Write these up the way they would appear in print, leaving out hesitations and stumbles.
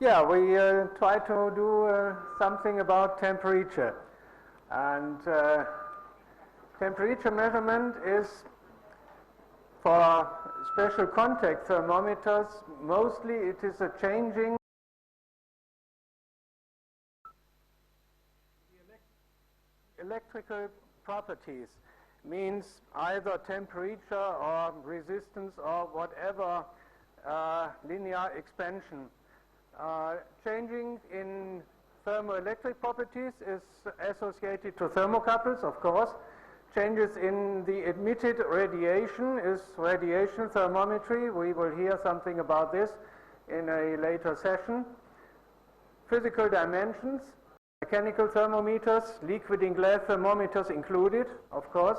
Yeah, we try to do something about temperature. And temperature measurement is for special contact thermometers. Mostly it is a changing electrical properties. Means either temperature or resistance or whatever linear expansion. Changing in thermoelectric properties is associated to thermocouples, of course. Changes in the emitted radiation is radiation thermometry. We will hear something about this in a later session. Physical dimensions, mechanical thermometers, liquid and glass thermometers included, of course.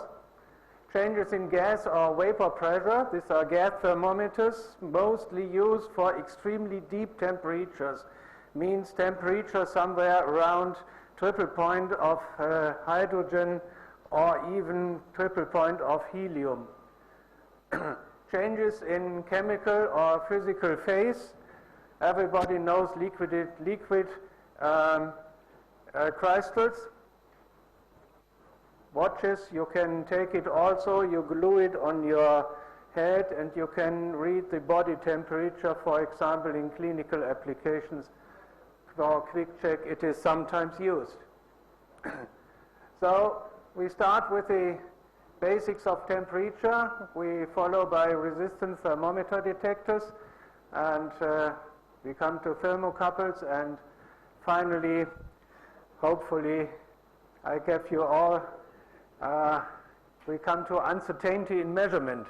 Changes in gas or vapor pressure, these are gas thermometers, mostly used for extremely deep temperatures. Means temperature somewhere around triple point of hydrogen or even triple point of helium. Changes in chemical or physical phase. Everybody knows liquid crystals. Watches, you can take it also, you glue it on your head and you can read the body temperature, for example, in clinical applications. For quick check, it is sometimes used. So we start with the basics of temperature. We follow by resistance thermometer detectors, and we come to thermocouples, and finally, hopefully, I gave you all, we come to uncertainty in measurement.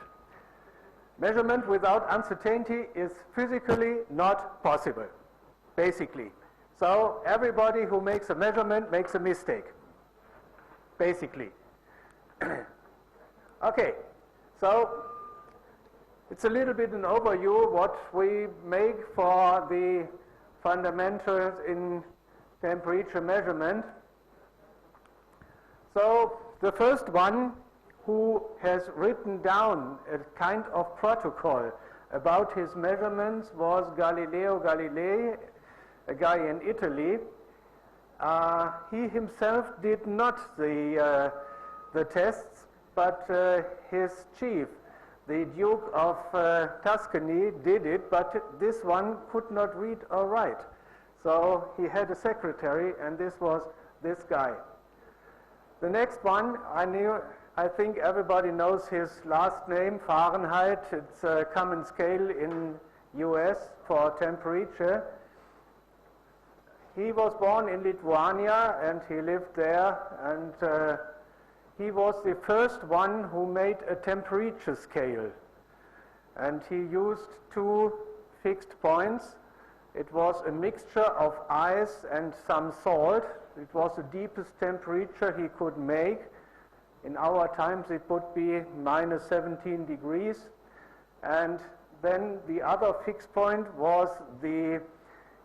Measurement without uncertainty is physically not possible, basically. So everybody who makes a measurement makes a mistake, basically. Okay, so it's a little bit an overview what we make for the fundamentals in temperature measurement. So the first one who has written down a kind of protocol about his measurements was Galileo Galilei, a guy in Italy. He himself did not the tests, but his chief, the Duke of Tuscany, did it, but this one could not read or write. So he had a secretary, and this was this guy. The next one, I think everybody knows his last name, Fahrenheit. It's a common scale in US for temperature. He was born in Lithuania and he lived there, and he was the first one who made a temperature scale. And he used two fixed points. It was a mixture of ice and some salt. It was the deepest temperature he could make. In our times it would be minus 17 degrees. And then the other fixed point was the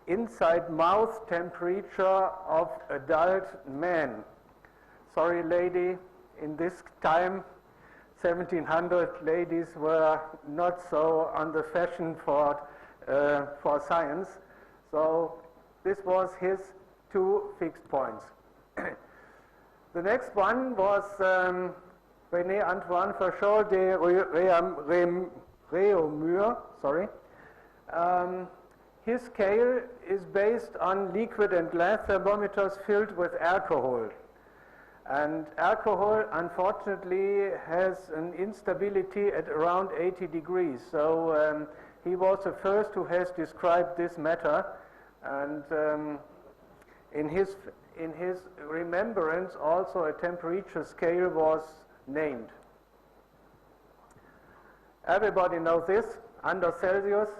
inside mouth temperature of adult men. Sorry, lady, in this time, 1700, ladies were not so on the fashion for science. So this was his two fixed points. The next one was René Antoine Verscholl de Réaumur, sorry. His scale is based on liquid and glass thermometers filled with alcohol. And alcohol, unfortunately, has an instability at around 80 degrees. So he was the first who has described this matter. And in his remembrance, also a temperature scale was named. Everybody knows this. Anders Celsius,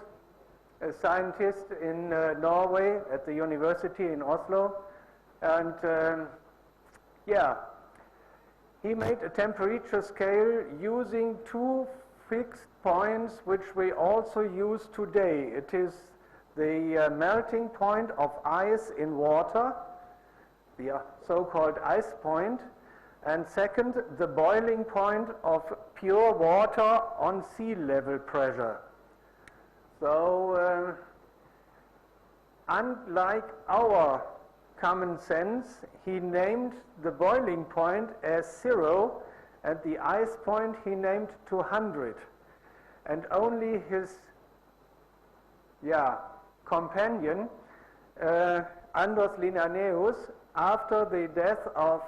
a scientist in Norway at the university in Oslo. And he made a temperature scale using two fixed points which we also use today. It is the melting point of ice in water, the so-called ice point, and second, the boiling point of pure water on sea level pressure. So unlike our common sense, he named the boiling point as 0 and the ice point he named 200. And only his companion, Anders Linnaeus, after the death of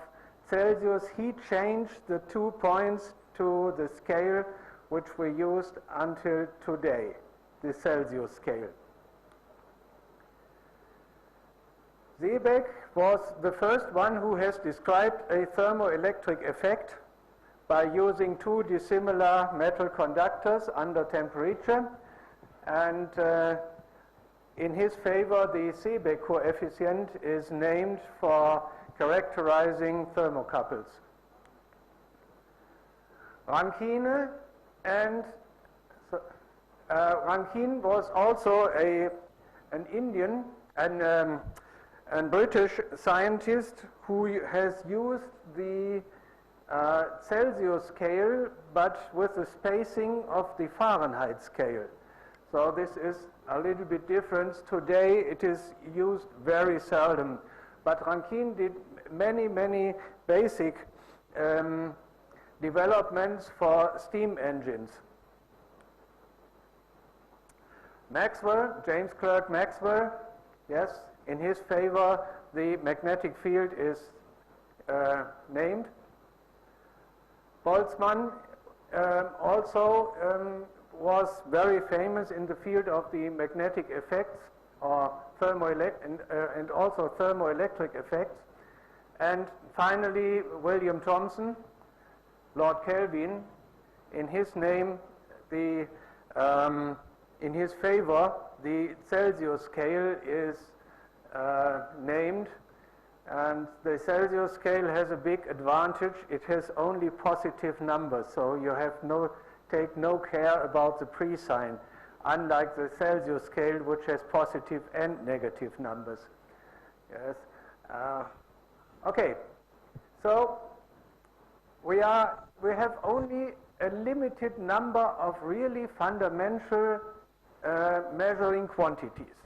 Celsius, he changed the 2 points to the scale which we used until today, the Celsius scale. Seebeck was the first one who has described a thermoelectric effect by using 2 dissimilar metal conductors under temperature, and in his favor the Seebeck coefficient is named for characterizing thermocouples. Rankine was also an Indian and British scientist who has used the Celsius scale, but with the spacing of the Fahrenheit scale. So this is a little bit different. Today it is used very seldom, but Rankine did many basic developments for steam engines. Maxwell, James Clerk Maxwell, yes, in his favor the magnetic field is named. Boltzmann also was very famous in the field of the magnetic effects or and also thermoelectric effects. And finally, William Thomson, Lord Kelvin, in his name, in his favor, the Celsius scale is named, and the Celsius scale has a big advantage. It has only positive numbers, so you have take no care about the pre-sign, unlike the Celsius scale, which has positive and negative numbers. Yes. Okay. So we have only a limited number of really fundamental measuring quantities.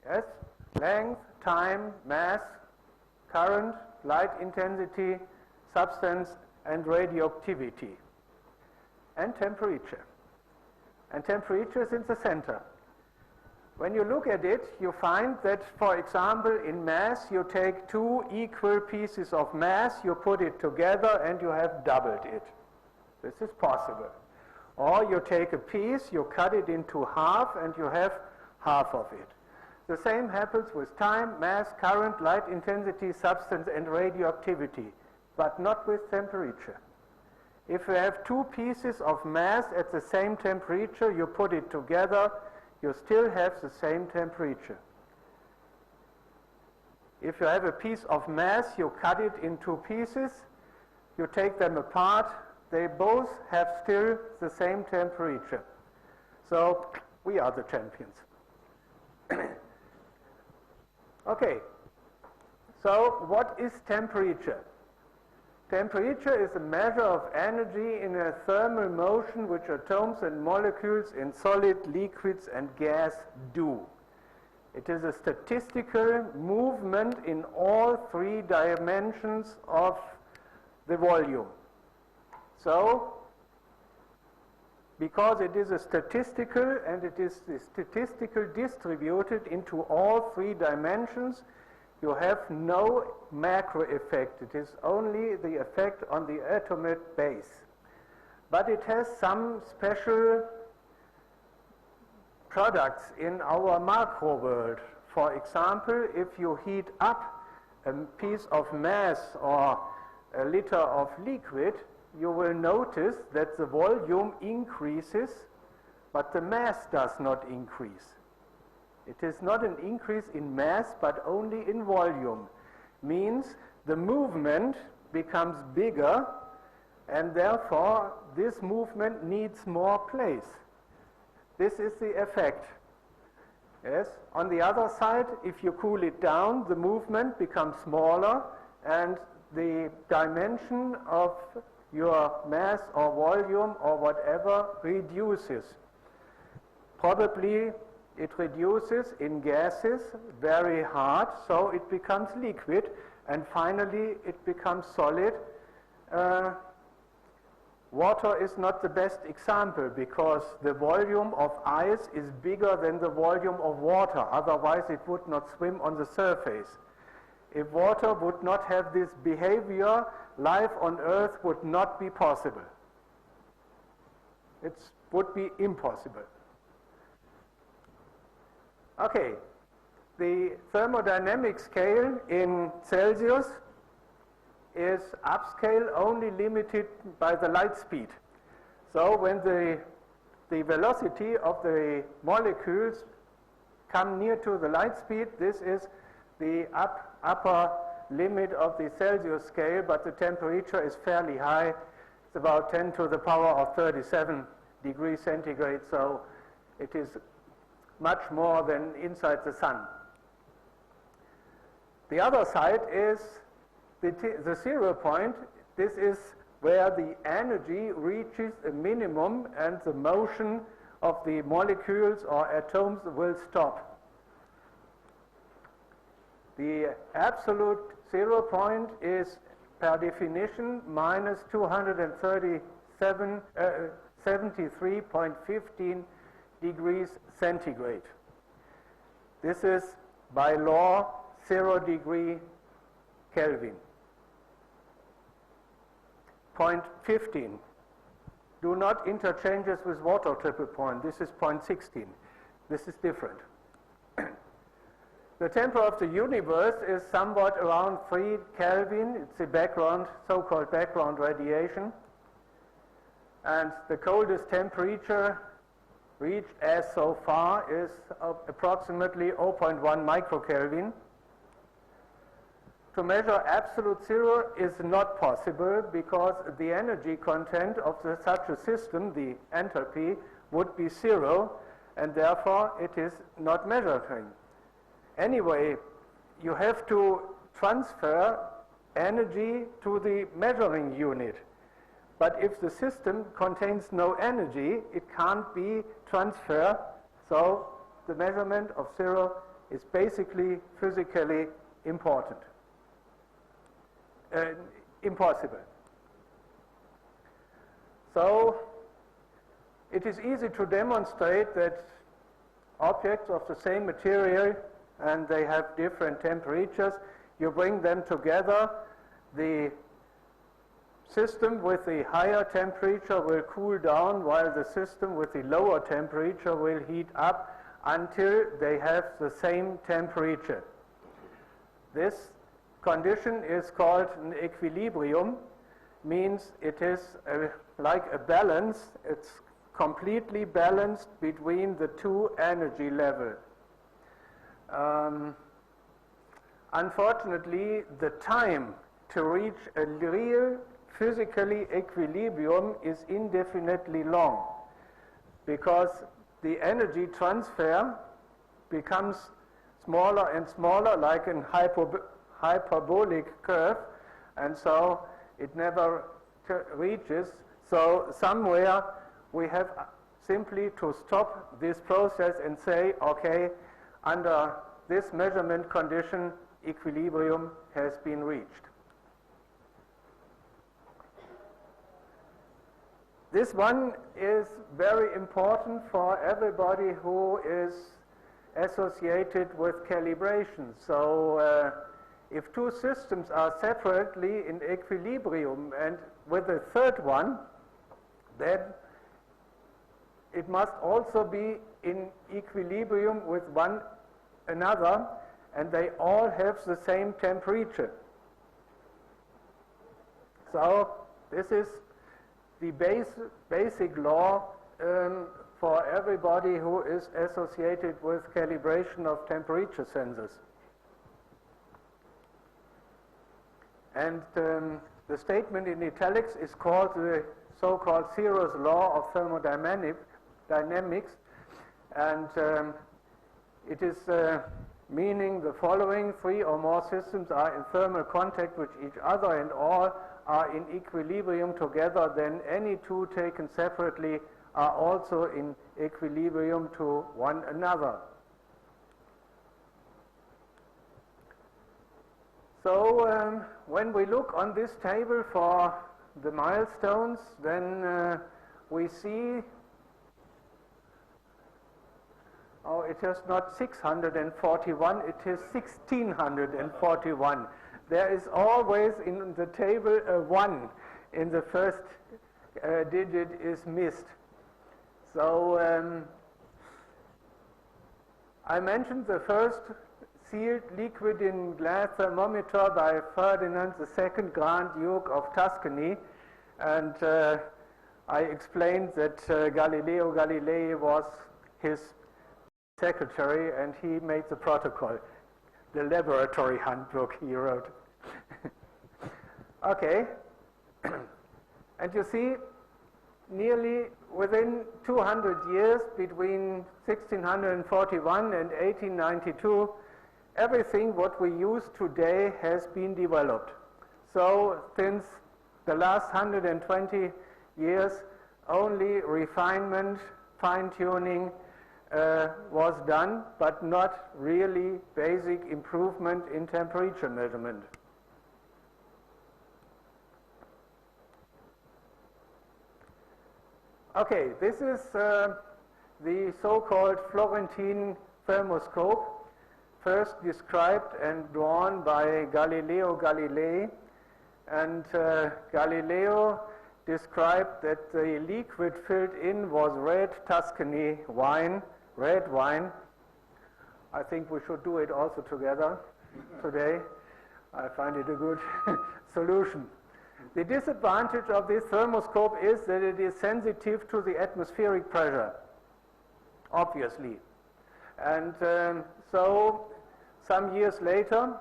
Yes. Length, time, mass, current, light intensity, substance, and radioactivity, and temperature. And temperature is in the center. When you look at it, you find that, for example, in mass, you take 2 equal pieces of mass, you put it together, and you have doubled it. This is possible. Or you take a piece, you cut it into half, and you have half of it. The same happens with time, mass, current, light intensity, substance, and radioactivity, but not with temperature. If you have 2 pieces of mass at the same temperature, you put it together, you still have the same temperature. If you have a piece of mass, you cut it into pieces, you take them apart, they both have still the same temperature. So we are the champions. Okay, so what is temperature? Temperature is a measure of energy in a thermal motion which atoms and molecules in solid, liquids, and gas do. It is a statistical movement in all 3 dimensions of the volume. So, because it is a statistical and it is statistically distributed into all 3 dimensions, you have no macro effect. It is only the effect on the atomic base. But it has some special products in our macro world. For example, if you heat up a piece of mass or a liter of liquid, you will notice that the volume increases, but the mass does not increase. It is not an increase in mass, but only in volume. Means the movement becomes bigger, and therefore this movement needs more place. This is the effect. Yes. On the other side, if you cool it down, the movement becomes smaller, and the dimension of your mass or volume or whatever reduces. Probably it reduces in gases very hard, so it becomes liquid, and finally it becomes solid. Water is not the best example because the volume of ice is bigger than the volume of water, otherwise it would not swim on the surface. If water would not have this behavior, life on Earth would not be possible. It would be impossible. Okay, the thermodynamic scale in Celsius is upscale only limited by the light speed. So when the velocity of the molecules come near to the light speed, this is the upper limit of the Celsius scale, but the temperature is fairly high. It's about 10 to the power of 37 degrees centigrade, so it is much more than inside the sun. The other side is the 0 point. This is where the energy reaches a minimum and the motion of the molecules or atoms will stop. The absolute 0 point is per definition minus 73.15 degrees centigrade. This is by law 0 degree Kelvin. Point 15. Do not interchange this with water triple point. This is point 16. This is different. The temperature of the universe is somewhat around 3 Kelvin. It's the background, so-called background radiation. And the coldest temperature reached as so far is approximately 0.1 microkelvin. To measure absolute 0 is not possible because the energy content of such a system, the enthalpy, would be 0, and therefore it is not measuring. Anyway, you have to transfer energy to the measuring unit. But if the system contains no energy, it can't be transferred, so the measurement of 0 is basically physically impossible. So it is easy to demonstrate that objects of the same material and they have different temperatures, you bring them together, the system with the higher temperature will cool down while the system with the lower temperature will heat up until they have the same temperature. This condition is called an equilibrium, means it is like a balance. It's completely balanced between the two energy levels. Unfortunately, the time to reach a real physically equilibrium is indefinitely long because the energy transfer becomes smaller and smaller like a hyperbolic curve, and so it never reaches. So somewhere we have simply to stop this process and say, okay, under this measurement condition, equilibrium has been reached. This one is very important for everybody who is associated with calibration. So if two systems are separately in equilibrium and with a third one, then it must also be in equilibrium with one another, and they all have the same temperature. So this is the basic law for everybody who is associated with calibration of temperature sensors. And the statement in italics is called the so-called Zero's law of thermodynamics, and it is meaning the following: 3 or more systems are in thermal contact with each other and all are in equilibrium together, then any two taken separately are also in equilibrium to one another. So when we look on this table for the milestones, then we see, oh, it is not 641, it is 1641. There is always in the table a 1 in the first digit is missed. So I mentioned the first sealed liquid in glass thermometer by Ferdinand II, Grand Duke of Tuscany, and I explained that Galileo Galilei was his secretary and he made the protocol, the laboratory handbook he wrote. Okay, and you see, nearly within 200 years, between 1641 and 1892, everything what we use today has been developed. So since the last 120 years, only refinement, fine-tuning was done, but not really basic improvement in temperature measurement. Okay, this is the so-called Florentine thermoscope, first described and drawn by Galileo Galilei. And Galileo described that the liquid filled in was red Tuscany wine, red wine. I think we should do it also together today. I find it a good solution. The disadvantage of this thermoscope is that it is sensitive to the atmospheric pressure, obviously. And so some years later,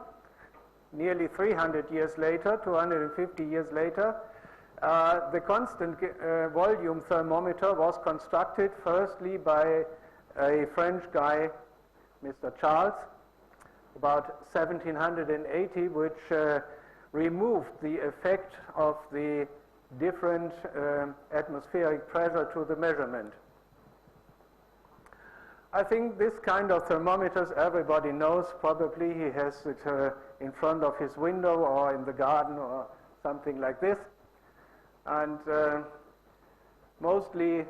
nearly 300 years later, 250 years later, the constant volume thermometer was constructed firstly by a French guy, Mr. Charles, about 1780, which removed the effect of the different atmospheric pressure to the measurement. I think this kind of thermometers everybody knows. Probably he has it in front of his window or in the garden or something like this. And the mostly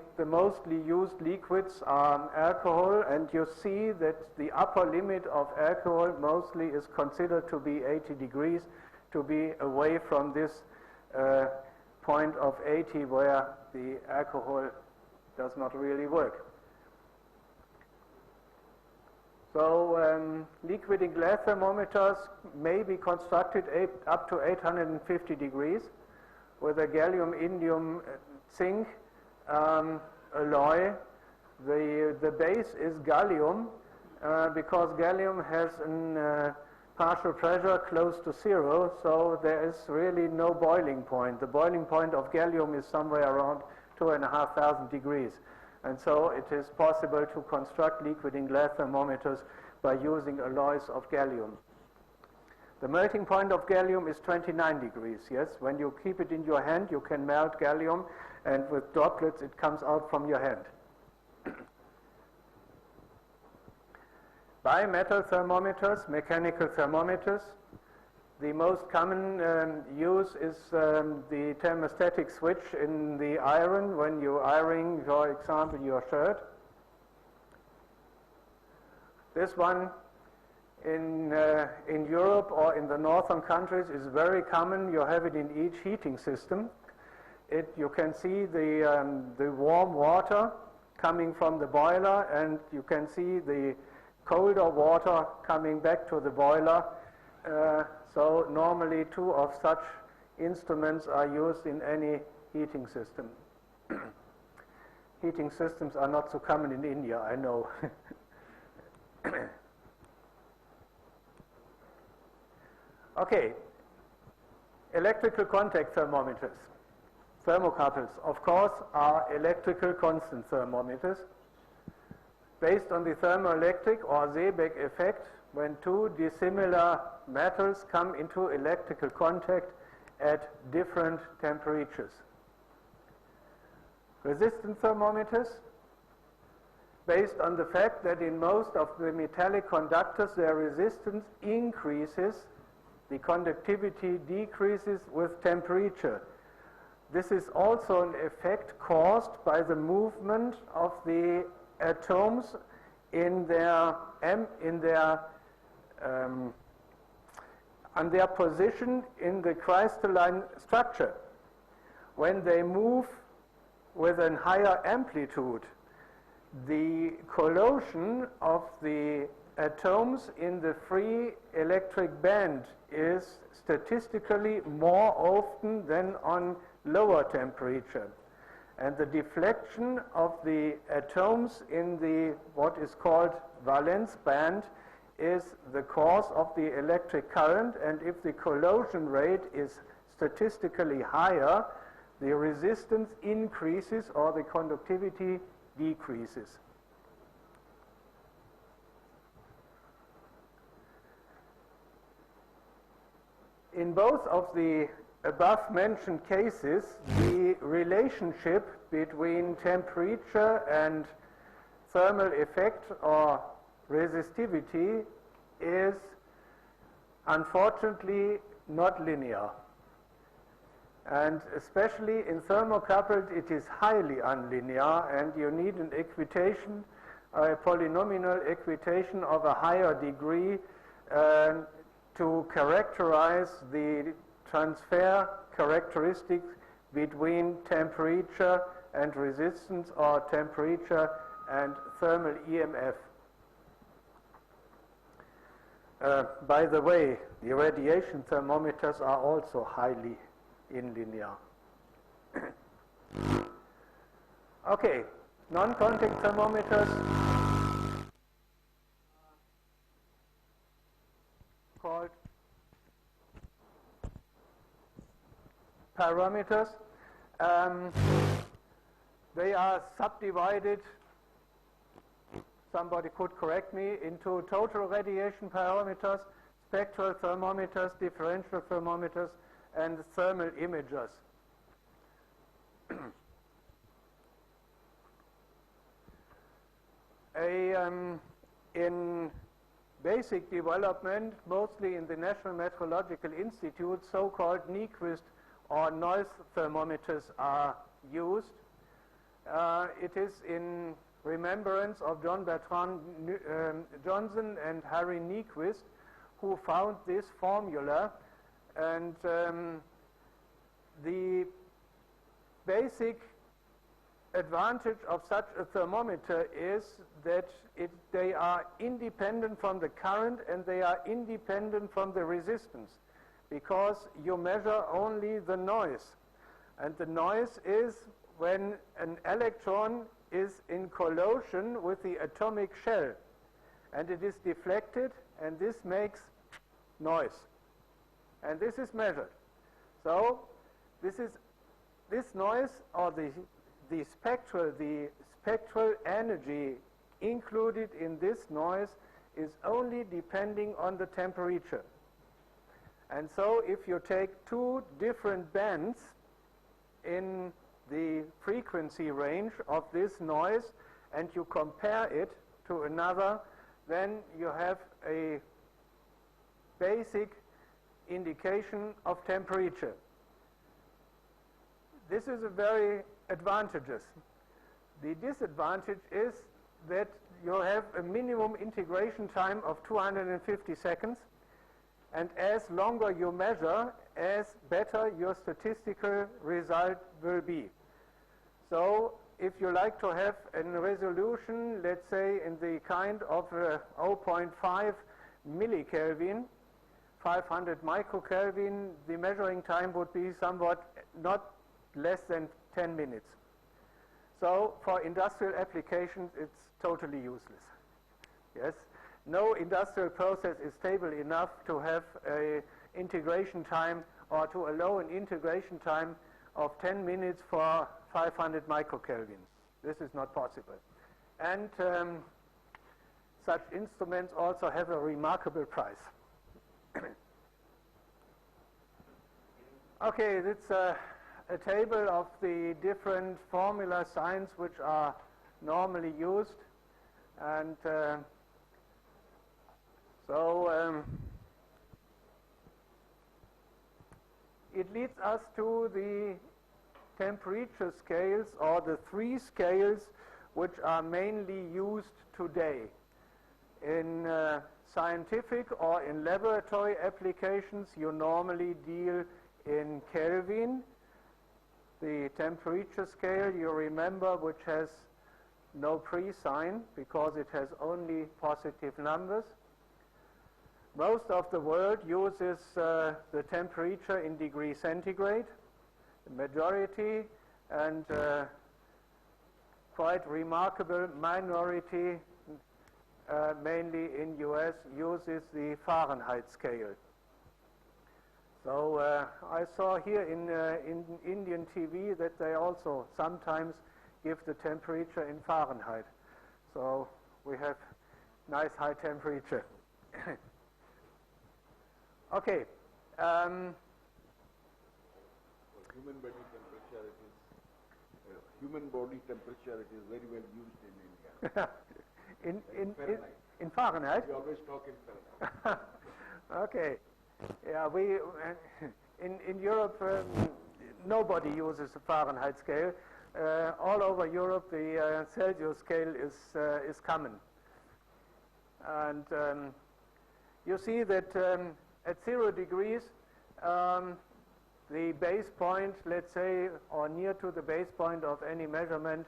used liquids are alcohol, and you see that the upper limit of alcohol mostly is considered to be 80 degrees, to be away from this point of 80 where the alcohol does not really work. So liquid in glass thermometers may be constructed up to 850 degrees with a gallium indium zinc alloy. The base is gallium because gallium has a partial pressure close to zero, so there is really no boiling point. The boiling point of gallium is somewhere around 2,500 degrees. And so it is possible to construct liquid in glass thermometers by using alloys of gallium. The melting point of gallium is 29 degrees, yes? When you keep it in your hand, you can melt gallium, and with droplets it comes out from your hand. Bimetal thermometers, mechanical thermometers. The most common use is the thermostatic switch in the iron when you're ironing, for example, your shirt. This one in Europe or in the northern countries is very common. You have it in each heating system. You can see the warm water coming from the boiler, and you can see the colder water coming back to the boiler. So normally two of such instruments are used in any heating system. Heating systems are not so common in India, I know. Okay, electrical contact thermometers. Thermocouples, of course, are electrical constant thermometers based on the thermoelectric or Seebeck effect. When two dissimilar metals come into electrical contact at different temperatures. resistance thermometers, based on the fact that in most of the metallic conductors their resistance increases, the conductivity decreases with temperature. This is also an effect caused by the movement of the atoms on their position in the crystalline structure. When they move with a higher amplitude, the collision of the atoms in the free electric band is statistically more often than on lower temperature. And the deflection of the atoms in the what is called valence band is the cause of the electric current, and if the collision rate is statistically higher, the resistance increases or the conductivity decreases. In both of the above-mentioned cases, the relationship between temperature and thermal effect or resistivity is unfortunately not linear. And especially in thermocoupled, it is highly unlinear, and you need an equitation, a polynomial equitation of a higher degree to characterize the transfer characteristics between temperature and resistance, or temperature and thermal EMF. By the way, the radiation thermometers are also highly inlinear. Okay, non-contact thermometers called parameters. They are subdivided, somebody could correct me, into total radiation parameters, spectral thermometers, differential thermometers, and thermal imagers. In basic development, mostly in the National Meteorological Institute, so-called Nyquist or noise thermometers are used. It is in remembrance of John Bertrand Johnson and Harry Nyquist, who found this formula. And the basic advantage of such a thermometer is that they are independent from the current and they are independent from the resistance, because you measure only the noise. And the noise is when an electron is in collision with the atomic shell, and it is deflected, and this makes noise. And this is measured. So this noise, or the spectral energy included in this noise is only depending on the temperature. And so if you take two different bands in the frequency range of this noise and you compare it to another, then you have a basic indication of temperature. This is a very advantageous. The disadvantage is that you have a minimum integration time of 250 seconds, and as longer you measure, as better your statistical result will be. So if you like to have a resolution, let's say in the kind of 0.5 millikelvin, 500 microkelvin, the measuring time would be somewhat not less than 10 minutes. So for industrial applications, it's totally useless. Yes, no industrial process is stable enough to have an integration time, or to allow an integration time of 10 minutes for 500 microkelvin. This is not possible. And such instruments also have a remarkable price. Okay, it's a table of the different formula signs which are normally used. And it leads us to the temperature scales, or the three scales which are mainly used today in scientific or in laboratory applications. You normally deal in Kelvin. The temperature scale, you remember, which has no pre-sign because it has only positive numbers. Most of the world uses the temperature in degrees centigrade, the majority, and quite remarkable minority, mainly in US, uses the Fahrenheit scale. So I saw here in Indian TV that they also sometimes give the temperature in Fahrenheit. So we have nice high temperature. Okay. Human body temperature, it is very well used in India. in Fahrenheit? We always talk in Fahrenheit. Okay. Yeah, we in Europe nobody uses a Fahrenheit scale. All over Europe the Celsius scale is common. And you see that at 0 degrees the base point, let's say, or near to the base point of any measurement,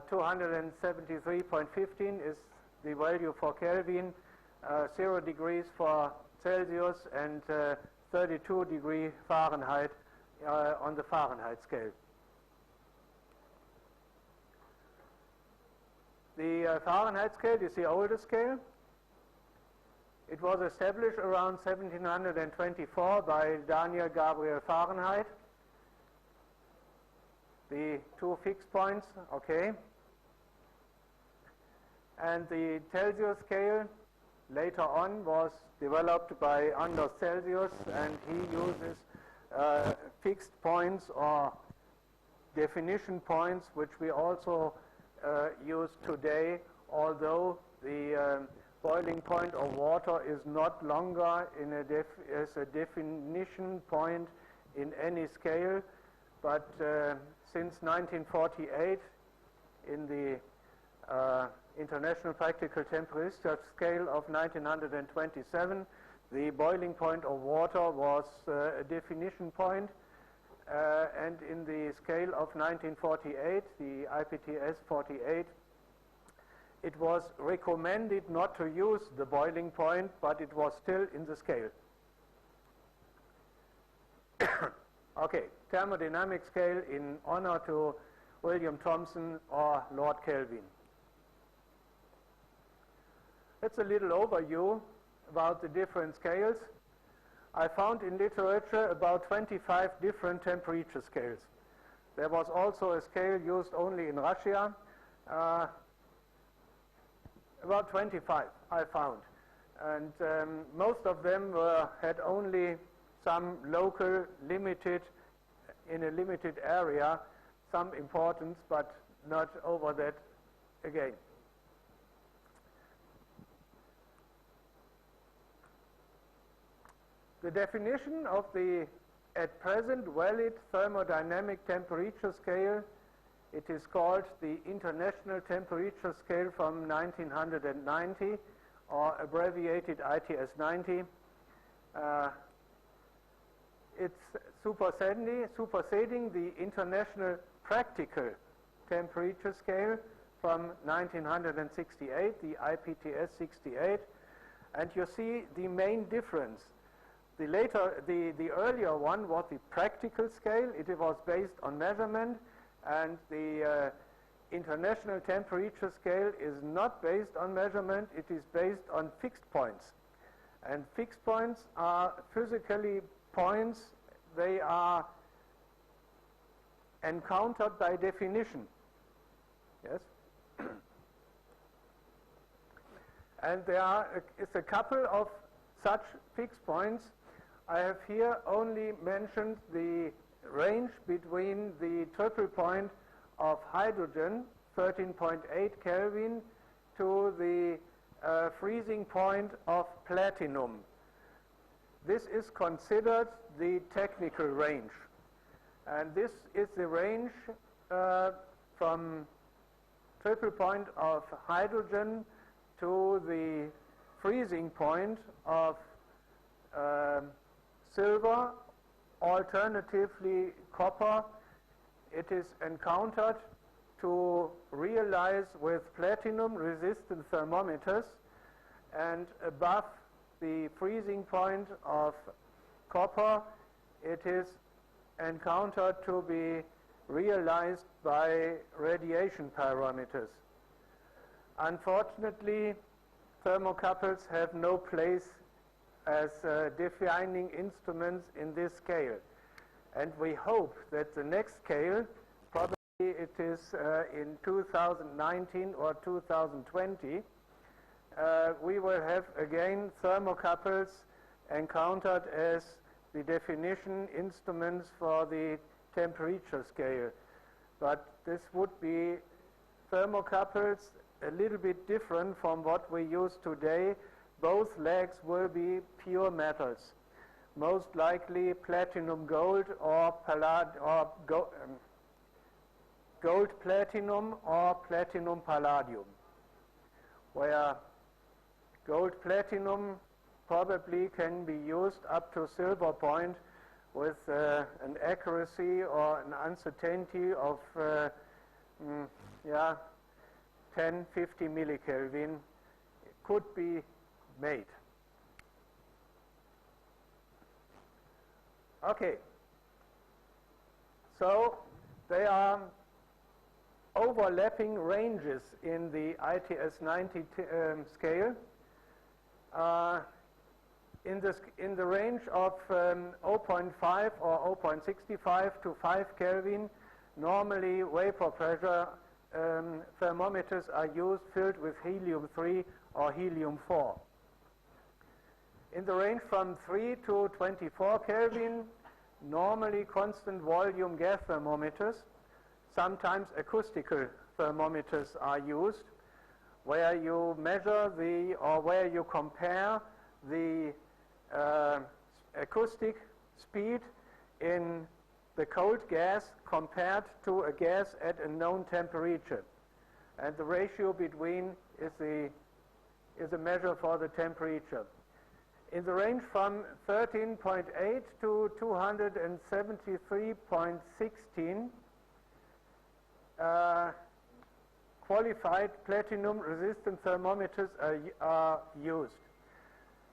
273.15 is the value for Kelvin, 0 degrees for Celsius, and 32 degree Fahrenheit on the Fahrenheit scale. The Fahrenheit scale is the oldest scale. It was established around 1724 by Daniel Gabriel Fahrenheit. The two fixed points, okay. And the Celsius scale later on was developed by Anders Celsius, and he uses fixed points or definition points, which we also use today, although the boiling point of water is not longer as a definition point in any scale, but since 1948 in the International Practical Temperature Scale of 1927, the boiling point of water was a definition point, and in the scale of 1948, the IPTS 48, it was recommended not to use the boiling point, but it was still in the scale. Okay, thermodynamic scale in honor to William Thomson or Lord Kelvin. That's a little overview about the different scales. I found in literature about 25 different temperature scales. There was also a scale used only in Russia. About 25 I found. And most of them had only some local limited, in a limited area, some importance, but not over that again. The definition of the at present valid thermodynamic temperature scale, it is called the International Temperature Scale from 1990, or abbreviated ITS 90. It's superseding the International Practical Temperature Scale from 1968, the IPTS 68, and you see the main difference. The earlier one was the practical scale. It was based on measurement, and the International Temperature Scale is not based on measurement. It is based on fixed points. And fixed points are physically points. They are encountered by definition. Yes? And there is a couple of such fixed points. I have here only mentioned the range between the triple point of hydrogen, 13.8 Kelvin, to the freezing point of platinum. This is considered the technical range. And this is the range from triple point of hydrogen to the freezing point of silver, alternatively copper. It is encountered to realize with platinum resistant thermometers, and above the freezing point of copper it is encountered to be realized by radiation parameters. Unfortunately, thermocouples have no place as defining instruments in this scale, and we hope that the next scale, probably it is in 2019 or 2020, we will have again thermocouples encountered as the definition instruments for the temperature scale. But this would be thermocouples a little bit different from what we use today. Both legs will be pure metals, most likely platinum gold or gold platinum or platinum palladium, where gold platinum probably can be used up to silver point with an accuracy or an uncertainty of 10-50 millikelvin. It could be made. Okay, so there are overlapping ranges in the ITS 90 scale. In the range of 0.5 or 0.65 to 5 Kelvin, normally vapor pressure thermometers are used filled with helium-3 or helium-4. In the range from 3 to 24 Kelvin, normally constant volume gas thermometers, sometimes acoustical thermometers are used, where you measure where you compare the acoustic speed in the cold gas compared to a gas at a known temperature, and the ratio between is a measure for the temperature. In the range from 13.8 to 273.16, qualified platinum resistant thermometers are used.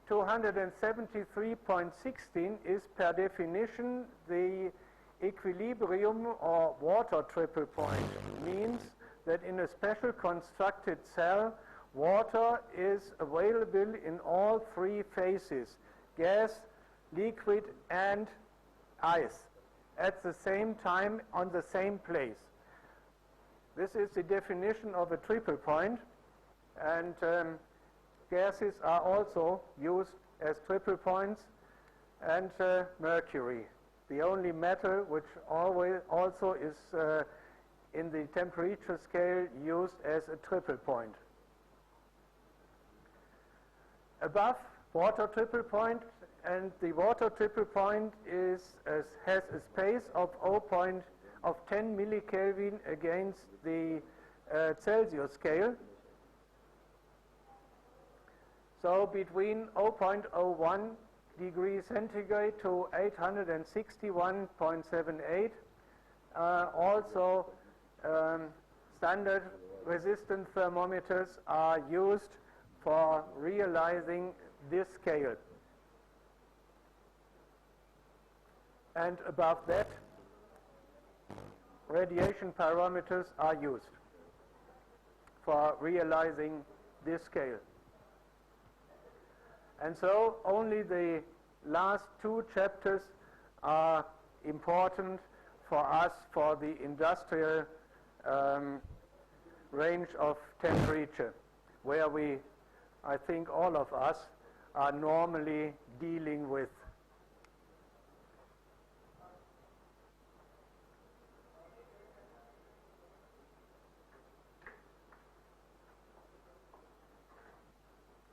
273.16 is per definition the equilibrium or water triple point. Means that in a special constructed cell, water is available in all three phases, gas, liquid and ice, at the same time on the same place. This is the definition of a triple point, and gases are also used as triple points, and mercury, the only metal which also is in the temperature scale used as a triple point. Above water triple point, and the water triple point has a space of 10 millikelvin against the Celsius scale. So between 0.01 degrees centigrade to 861.78, also standard resistant thermometers are used for realizing this scale. And above that, radiation parameters are used for realizing this scale. And so only the last two chapters are important for us for the industrial range of temperature, where I think all of us are normally dealing with.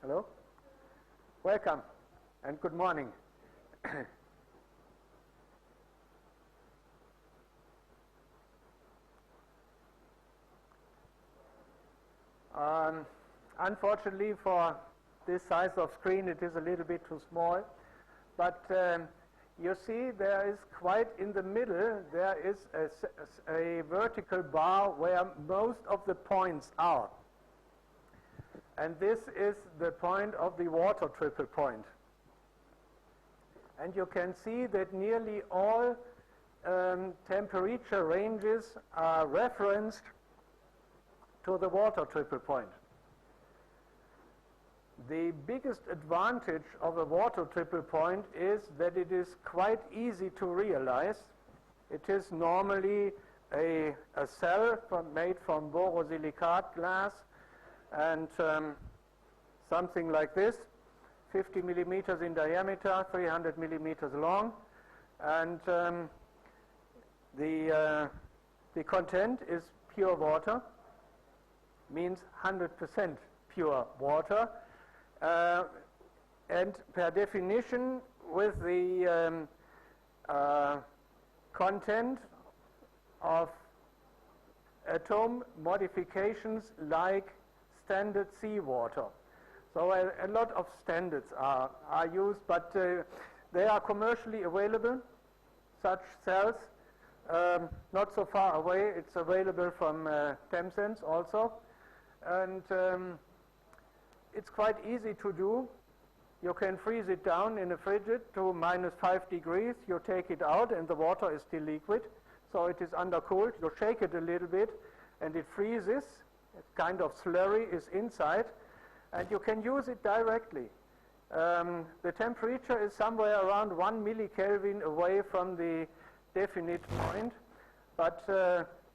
Hello? Welcome and good morning. Unfortunately for this size of screen it is a little bit too small, but you see there is quite in the middle there is a vertical bar where most of the points are. And this is the point of the water triple point. And you can see that nearly all temperature ranges are referenced to the water triple point. The biggest advantage of a water triple point is that it is quite easy to realize. It is normally a cell made from borosilicate glass and something like this, 50 millimeters in diameter, 300 millimeters long, and the content is pure water, means 100% pure water, and per definition with the content of atom modifications like standard seawater. So a lot of standards are used, but they are commercially available, such cells. Not so far away, it's available from Tempsens also. And it's quite easy to do. You can freeze it down in a frigid to -5 degrees. You take it out and the water is still liquid. So it is undercooled. You shake it a little bit and it freezes. A kind of slurry is inside. And you can use it directly. The temperature is somewhere around 1 millikelvin away from the definite point. But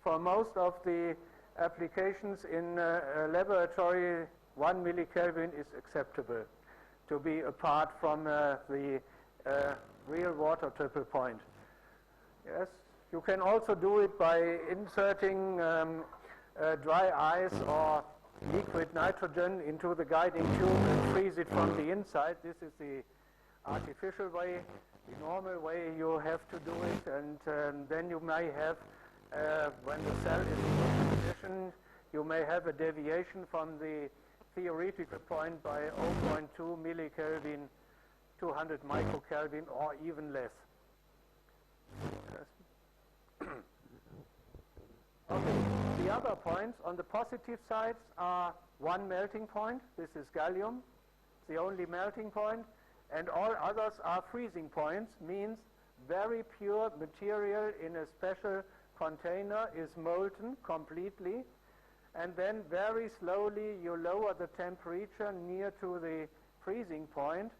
for most of the applications in a laboratory, 1 millikelvin is acceptable to be apart from the real water triple point. Yes, you can also do it by inserting dry ice or liquid nitrogen into the guiding tube and freeze it from the inside. This is the artificial way. The normal way you have to do it, and then you may have, when the cell is in good condition, you may have a deviation from the theoretical point by 0.2 millikelvin, 200 microkelvin, or even less. Yes. Okay, the other points on the positive sides are one melting point. This is gallium, the only melting point, and all others are freezing points, means very pure material in a special container is molten completely, and then very slowly you lower the temperature near to the freezing point,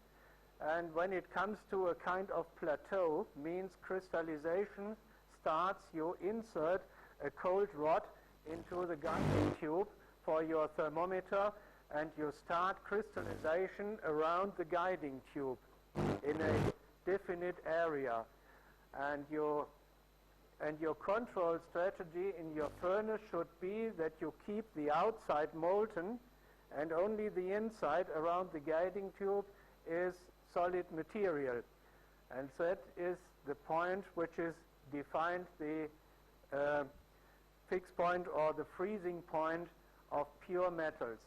and when it comes to a kind of plateau, means crystallization starts, you insert a cold rod into the guiding tube for your thermometer, and you start crystallization around the guiding tube in a definite area. And your control strategy in your furnace should be that you keep the outside molten and only the inside around the guiding tube is solid material. And that is the point which is defined the fixed point or the freezing point of pure metals.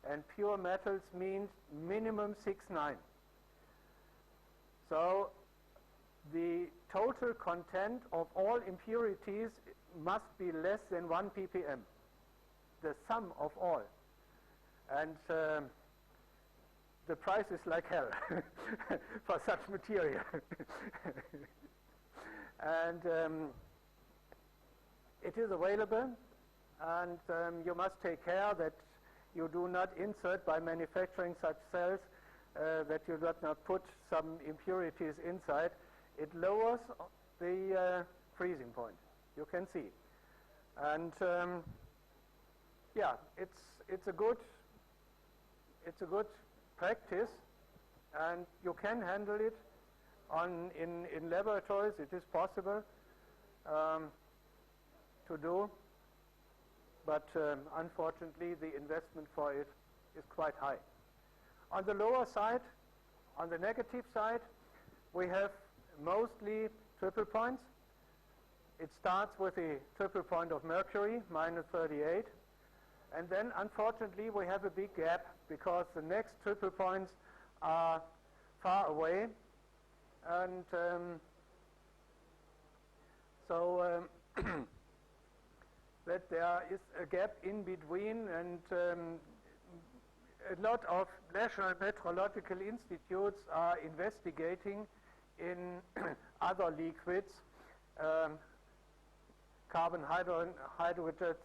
And pure metals means minimum 6.9. So the total content of all impurities must be less than 1 ppm, the sum of all. And the price is like hell for such material. And it is available, and you must take care that you do not insert by manufacturing such cells that you do not put some impurities inside. It lowers the freezing point. You can see, and yeah, it's a good practice, and you can handle it in laboratories. It is possible to do, but unfortunately the investment for it is quite high. On the lower side, on the negative side, we have mostly triple points. It starts with a triple point of mercury, minus 38. And then, unfortunately, we have a big gap because the next triple points are far away. And so that there is a gap in between, and a lot of national meteorological institutes are investigating in other liquids, carbon hydrates,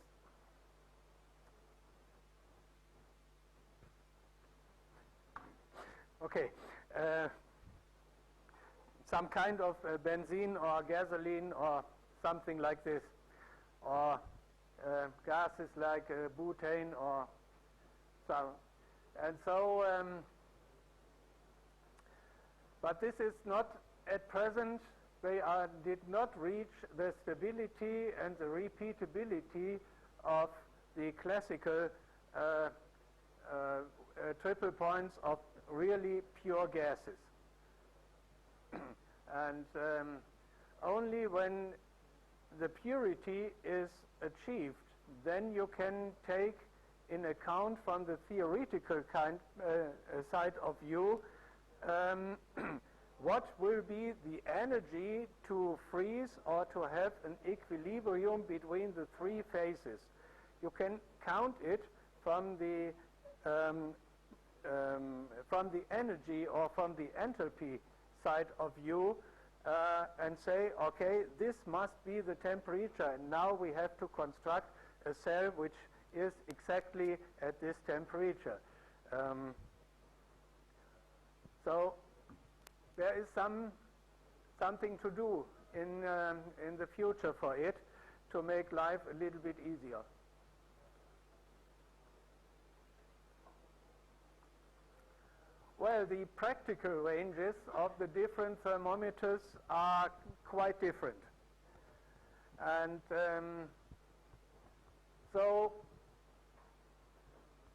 okay, some kind of benzene or gasoline or something like this, or gases like butane or so. And so, but this is not at present, they did not reach the stability and the repeatability of the classical triple points of really pure gases. And only when the purity is achieved, then you can take in account from the theoretical side of view what will be the energy to freeze or to have an equilibrium between the three phases. You can count it from the energy or from the enthalpy side of view and say, okay, this must be the temperature, and now we have to construct a cell which is exactly at this temperature. So there is something to do in the future for it to make life a little bit easier. Well, the practical ranges of the different thermometers are quite different. And so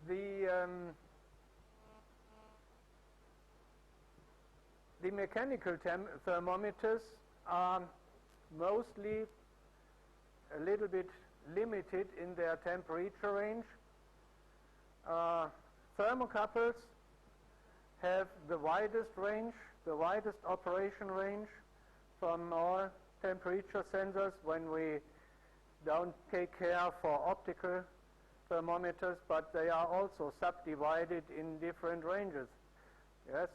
the mechanical thermometers are mostly a little bit limited in their temperature range. Thermocouples have the widest range, the widest operation range from all temperature sensors when we don't take care for optical thermometers, but they are also subdivided in different ranges. Yes,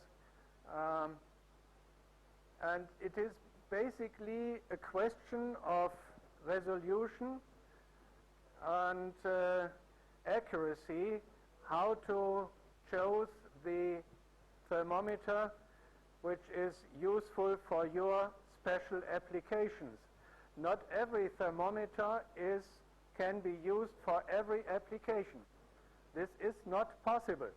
and it is basically a question of resolution and accuracy, how to choose the thermometer which is useful for your special applications. Not every thermometer can be used for every application. This is not possible.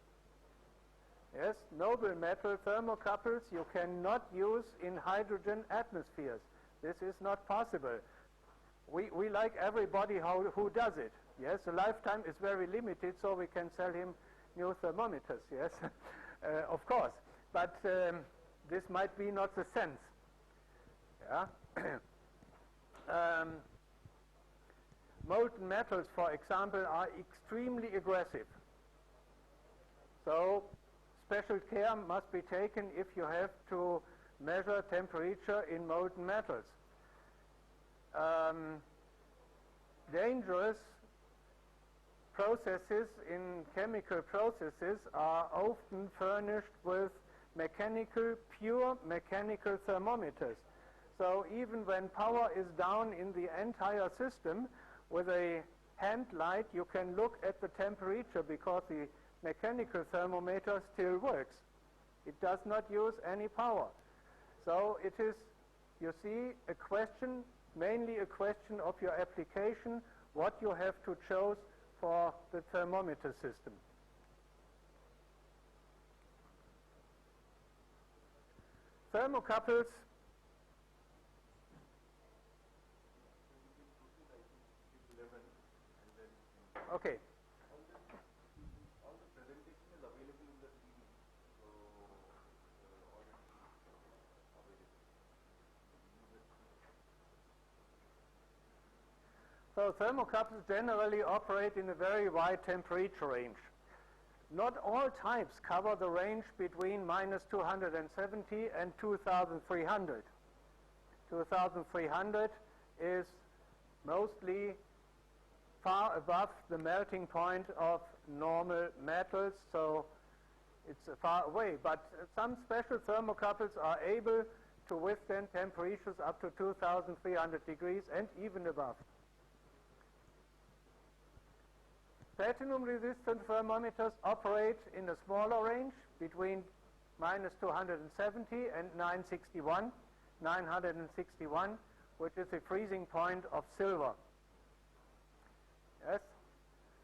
Yes, noble metal thermocouples you cannot use in hydrogen atmospheres. This is not possible. We like everybody who does it. Yes, the lifetime is very limited, so we can sell him new thermometers. Yes, of course. But this might be not the sense. Yeah. Molten metals, for example, are extremely aggressive. So special care must be taken if you have to measure temperature in molten metals. Dangerous processes in chemical processes are often furnished with pure mechanical thermometers. So even when power is down in the entire system, with a hand light you can look at the temperature because the mechanical thermometer still works. It does not use any power. So it is, you see, a question, mainly a question of your application, what you have to choose for the thermometer system. Thermocouples okay. All the presentation is available in the CD. So thermocouples generally operate in a very wide temperature range. Not all types cover the range between minus 270 and 2300. 2300 is mostly far above the melting point of normal metals, so it's far away. But some special thermocouples are able to withstand temperatures up to 2300 degrees and even above. Platinum-resistant thermometers operate in a smaller range between minus 270 and 961, which is the freezing point of silver. Yes,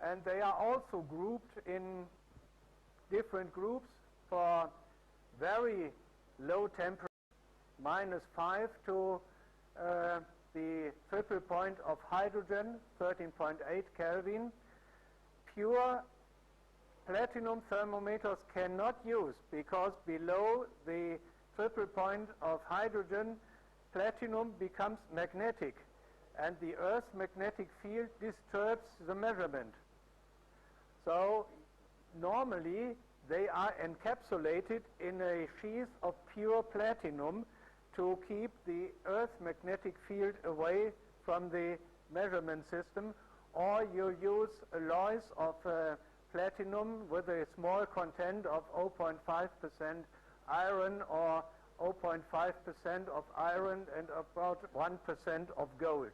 and they are also grouped in different groups for very low temperature, minus 5 to the triple point of hydrogen, 13.8 Kelvin. Pure platinum thermometers cannot use because below the triple point of hydrogen, platinum becomes magnetic, and the Earth's magnetic field disturbs the measurement. So normally they are encapsulated in a sheath of pure platinum to keep the Earth's magnetic field away from the measurement system, or you use alloys of platinum with a small content of 0.5% iron or 0.5% of iron and about 1% of gold,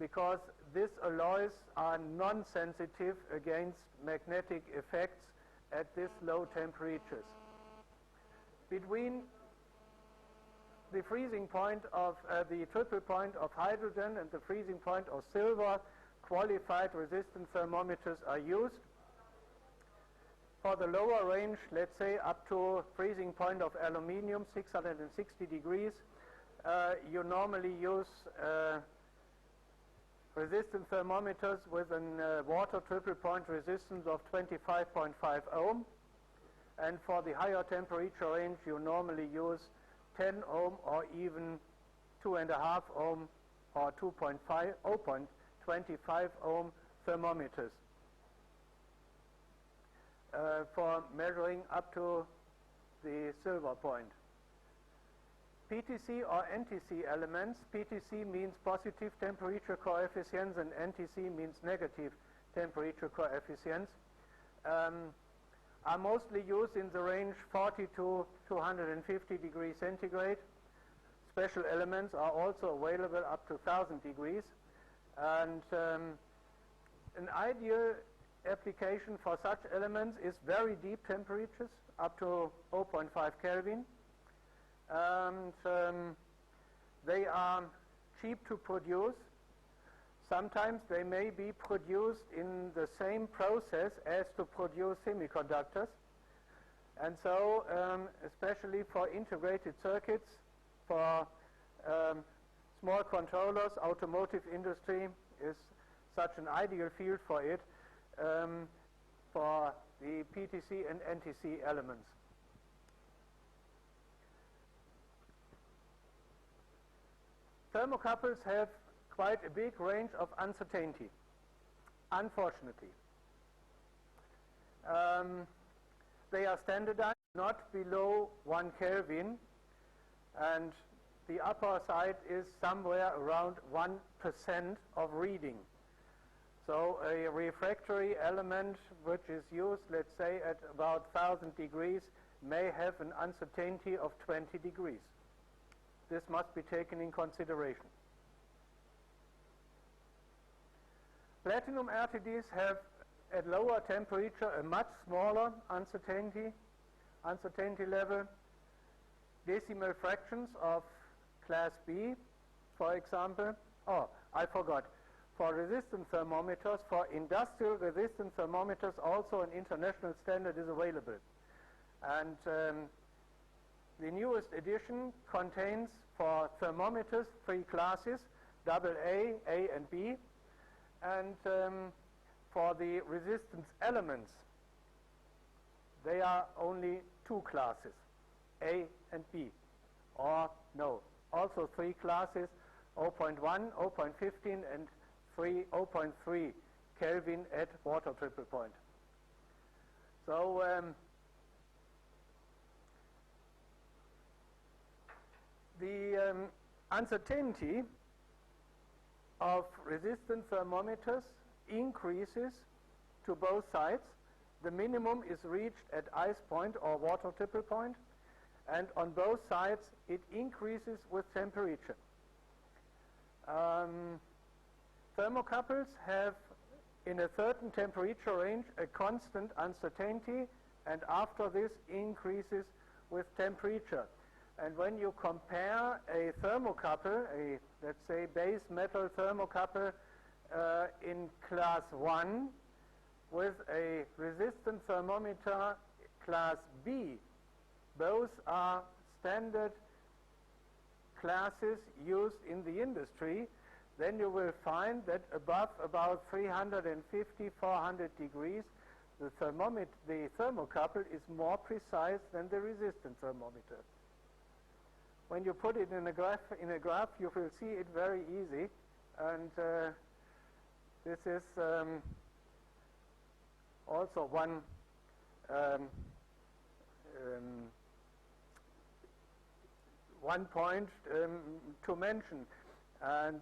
because these alloys are non-sensitive against magnetic effects at this low temperatures. Between the freezing point of the triple point of hydrogen and the freezing point of silver, qualified resistant thermometers are used. For the lower range, let's say up to freezing point of aluminium, 660 degrees, you normally use resistant thermometers with a water triple point resistance of 25.5 ohm. And for the higher temperature range, you normally use 10 ohm or even 2.5 ohm or 0.25 ohm thermometers for measuring up to the silver point. PTC or NTC elements, PTC means positive temperature coefficients and NTC means negative temperature coefficients, are mostly used in the range 40 to 250 degrees centigrade. Special elements are also available up to 1000 degrees. And an ideal application for such elements is very deep temperatures, up to 0.5 Kelvin. And they are cheap to produce. Sometimes they may be produced in the same process as to produce semiconductors. And so, especially for integrated circuits, for small controllers, automotive industry is such an ideal field for it, for the PTC and NTC elements. Thermocouples have quite a big range of uncertainty, unfortunately. They are standardized not below 1 Kelvin, and the upper side is somewhere around 1% of reading. So a refractory element which is used, let's say, at about 1000 degrees may have an uncertainty of 20 degrees. This must be taken in consideration. Platinum RTDs have at lower temperature a much smaller uncertainty level. Decimal fractions of class B, for example. Oh, I forgot. For resistant thermometers, for industrial resistant thermometers, also an international standard is available. And the newest edition contains for thermometers 3 classes, AA, A and B. And for the resistance elements, they are only 2 classes, A and B. Or no, also 3 classes, 0.1, 0.15 and 0.3 Kelvin at water triple point. So the uncertainty of resistant thermometers increases to both sides. The minimum is reached at ice point or water triple point, and on both sides it increases with temperature. Thermocouples have, in a certain temperature range, a constant uncertainty, and after this increases with temperature. And when you compare a thermocouple, let's say base metal thermocouple in class 1 with a resistant thermometer class B, both are standard classes used in the industry, then you will find that above about 350, 400 degrees, the thermocouple is more precise than the resistant thermometer. When you put it in a graph, you will see it very easy, and this is also one point to mention. And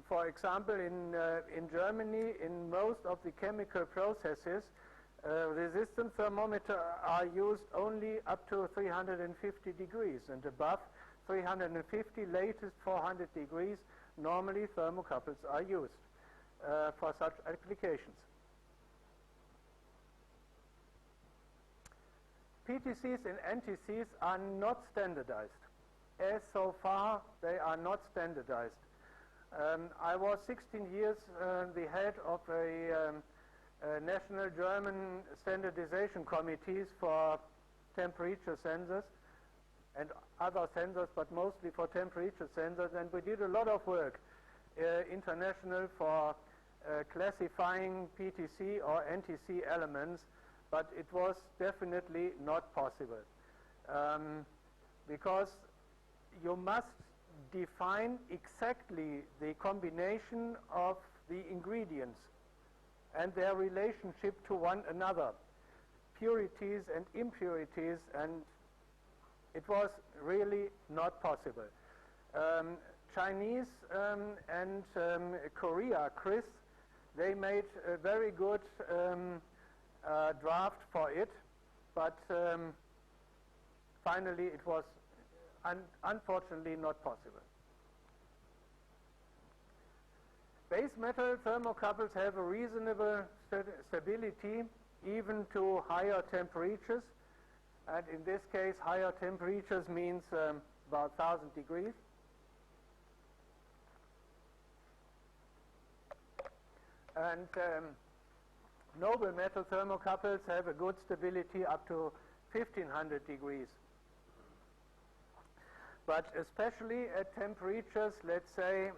for example, in Germany, in most of the chemical processes, resistant thermometers are used only up to 350 degrees, and above 350, latest 400 degrees, normally thermocouples are used for such applications. PTCs and NTCs are not standardized. As so far, they are not standardized. I was 16 years the head of a national German standardization committees for temperature sensors and other sensors, but mostly for temperature sensors, and we did a lot of work international for classifying PTC or NTC elements, but it was definitely not possible because you must define exactly the combination of the ingredients and their relationship to one another, purities and impurities, and it was really not possible. Chinese and Korea, Chris, they made a very good draft for it, but finally it was unfortunately not possible. Base metal thermocouples have a reasonable stability even to higher temperatures, and in this case higher temperatures means about 1000 degrees. And noble metal thermocouples have a good stability up to 1500 degrees. But especially at temperatures, let's say,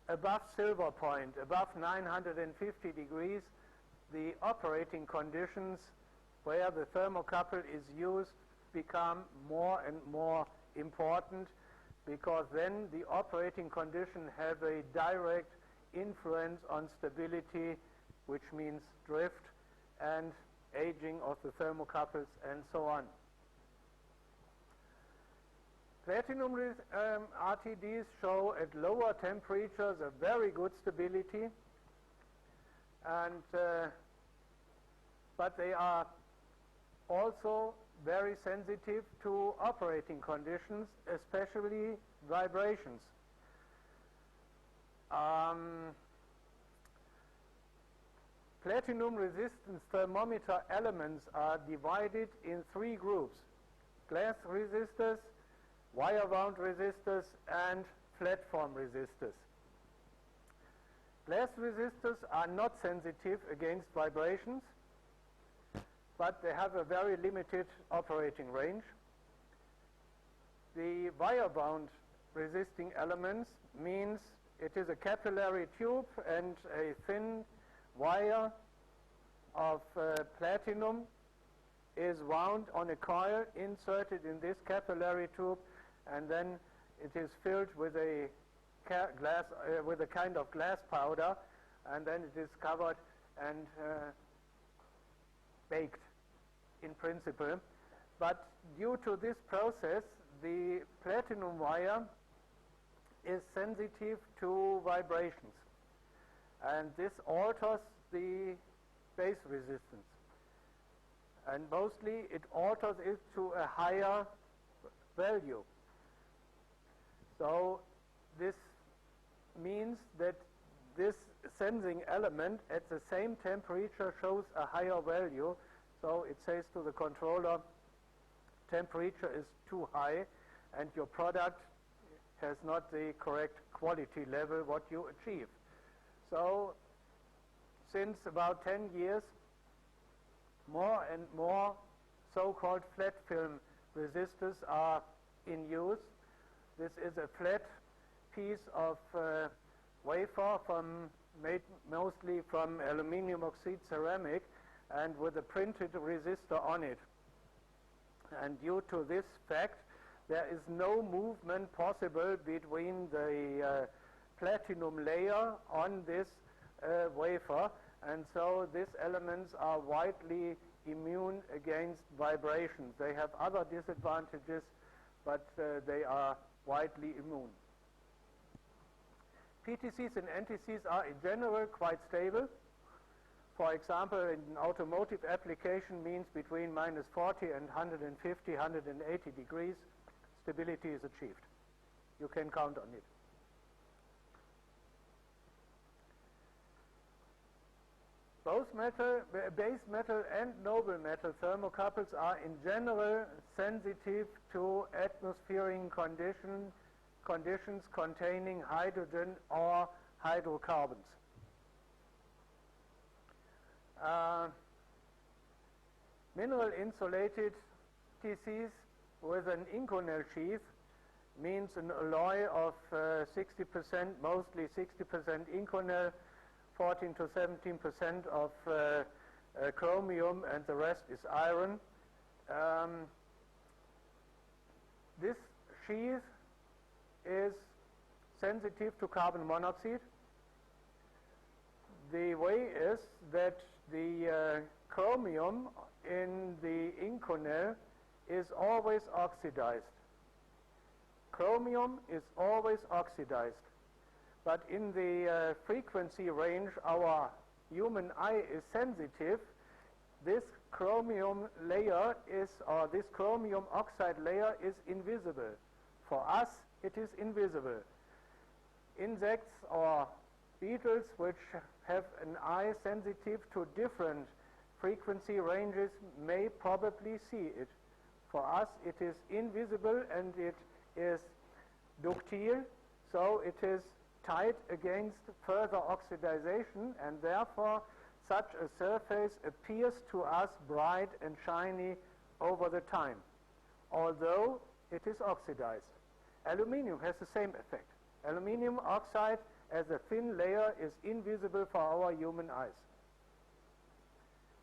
above silver point, above 950 degrees, the operating conditions where the thermocouple is used become more and more important, because then the operating conditions have a direct influence on stability, which means drift and aging of the thermocouples and so on. Platinum RTDs show at lower temperatures a very good stability, and but they are also very sensitive to operating conditions, especially vibrations. Platinum resistance thermometer elements are divided in 3 groups: glass resistors, wire-wound resistors, and flat-form resistors. Glass resistors are not sensitive against vibrations, but they have a very limited operating range. The wire-wound resisting elements means it is a capillary tube and a thin wire of platinum is wound on a coil inserted in this capillary tube, and then it is filled with a glass with a kind of glass powder, and then it is covered and baked in principle. But due to this process, the platinum wire is sensitive to vibrations, and this alters the base resistance, and mostly it alters it to a higher value. So this means that this sensing element at the same temperature shows a higher value, so it says to the controller, temperature is too high and your product has not the correct quality level what you achieve. So since about 10 years, more and more so-called flat film resistors are in use. This is a flat piece of wafer made mostly from aluminum oxide ceramic and with a printed resistor on it. And due to this fact, there is no movement possible between the platinum layer on this wafer, and so these elements are widely immune against vibrations. They have other disadvantages, but they are widely immune. PTCs and NTCs are in general quite stable. For example, in an automotive application means between -40 and 150, 180 degrees, stability is achieved. You can count on it. Both base metal and noble metal thermocouples are in general sensitive to atmospheric conditions containing hydrogen or hydrocarbons. Mineral insulated TCs with an Inconel sheath means an alloy of 60%, mostly 60% Inconel, 14 to 17% of chromium, and the rest is iron. This sheath is sensitive to carbon monoxide. The way is that the chromium in the Inconel is always oxidized. Chromium is always oxidized. But in the frequency range our human eye is sensitive, this chromium layer is, or this chromium oxide layer is invisible. For us, it is invisible. Insects or beetles which have an eye sensitive to different frequency ranges may probably see it. For us, it is invisible and it is ductile, so it is tight against further oxidization, and therefore such a surface appears to us bright and shiny over the time, although it is oxidized. Aluminium has the same effect. Aluminium oxide as a thin layer is invisible for our human eyes.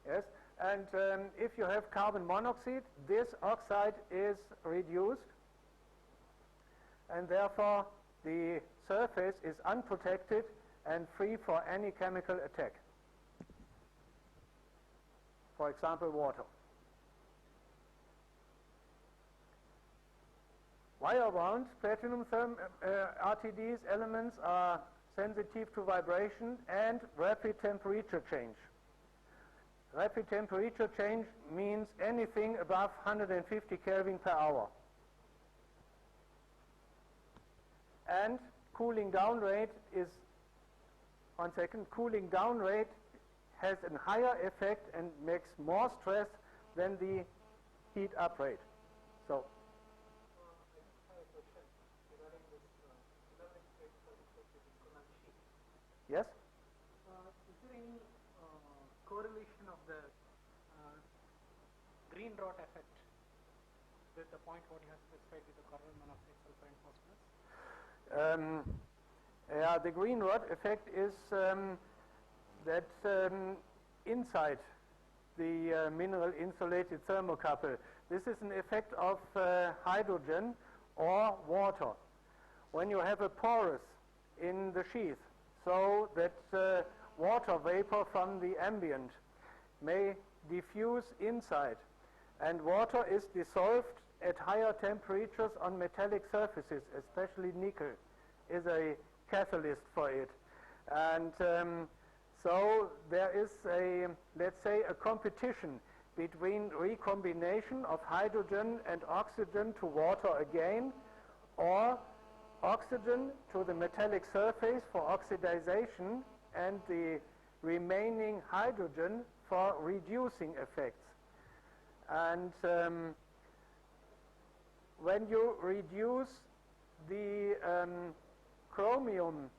Yes, and if you have carbon monoxide, this oxide is reduced, and therefore the surface is unprotected and free for any chemical attack. For example, water. Wire-wound platinum RTDs elements are sensitive to vibration and rapid temperature change. Rapid temperature change means anything above 150 Kelvin per hour. And cooling down rate is, cooling down rate has a higher effect and makes more stress than the heat up rate. So, yes? Is there any correlation of the green rot effect with the point what you have specified with the carbon monoxide, sulfur and phosphorus? Yeah, the green rod effect is that inside the mineral insulated thermocouple, this is an effect of hydrogen or water. When you have a porous in the sheath so that water vapor from the ambient may diffuse inside, and water is dissolved at higher temperatures on metallic surfaces, especially nickel is a catalyst for it. And so there is a, let's say, a competition between recombination of hydrogen and oxygen to water again, or oxygen to the metallic surface for oxidization and the remaining hydrogen for reducing effects. And when you reduce the chromium,